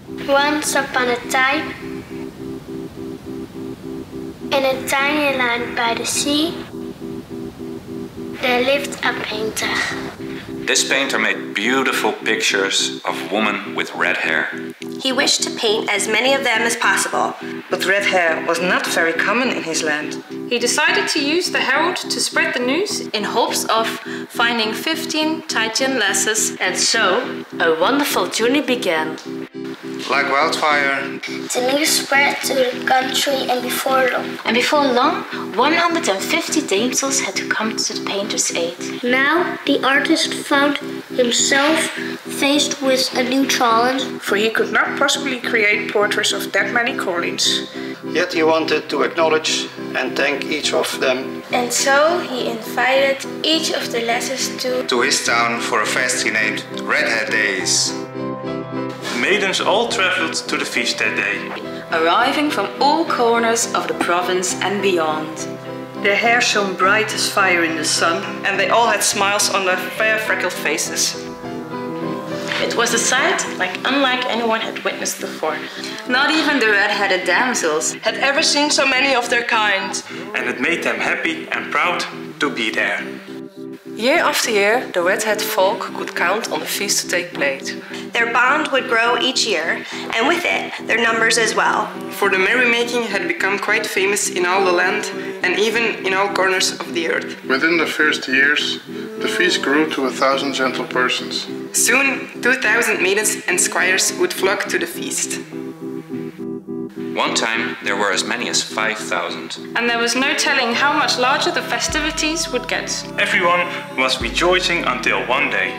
Once upon a time, in a tiny land by the sea, there lived a painter. This painter made beautiful pictures of women with red hair. He wished to paint as many of them as possible. But red hair was not very common in his land. He decided to use the herald to spread the news in hopes of finding 15 Titan lasses. And so, a wonderful journey began. Like wildfire, The news spread to the country, and before long, 150 damsels had to come to the painter's aid. now the artist found himself faced with a new challenge. for he could not possibly create portraits of that many Corlins. yet he wanted to acknowledge and thank each of them And so he invited each of the lasses to his town for a fest he named Redhead Days. Maidens all traveled to the feast that day, Arriving from all corners of the province and beyond. Their hair shone bright as fire in the sun, and they all had smiles on their fair freckled faces. It was a sight unlike anyone had witnessed before. Not even the red-headed damsels Had ever seen so many of their kind. and it made them happy and proud to be there. Year after year, the redhead folk could count on the feast to take place. Their bond would grow each year, and with it, their numbers as well. For the merrymaking had become quite famous in all the land and even in all corners of the earth. Within the first years, the feast grew to 1,000 gentle persons. Soon 2,000 maidens and squires would flock to the feast. One time, there were as many as 5,000. And there was no telling how much larger the festivities would get. Everyone was rejoicing until one day.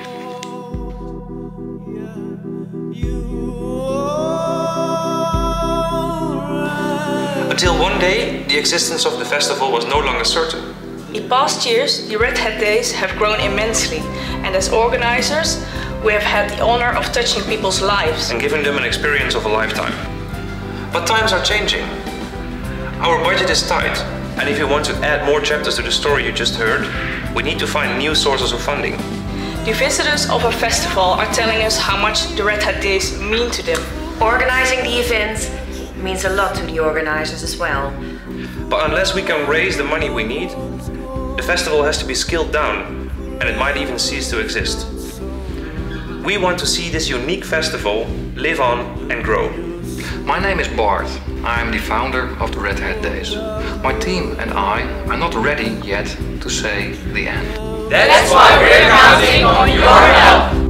Until one day, the existence of the festival was no longer certain. In past years, the Redhead Days have grown immensely, and as organizers, we have had the honor of touching people's lives. And giving them an experience of a lifetime. But times are changing. Our budget is tight, and if you want to add more chapters to the story you just heard, we need to find new sources of funding. The visitors of our festival are telling us how much the Redhead Days mean to them. Organizing the events means a lot to the organizers as well. But unless we can raise the money we need, the festival has to be scaled down, and it might even cease to exist. We want to see this unique festival live on and grow. My name is Bart. I am the founder of the Redhead Days. My team and I are not ready yet to say the end. That's why we're counting on your help.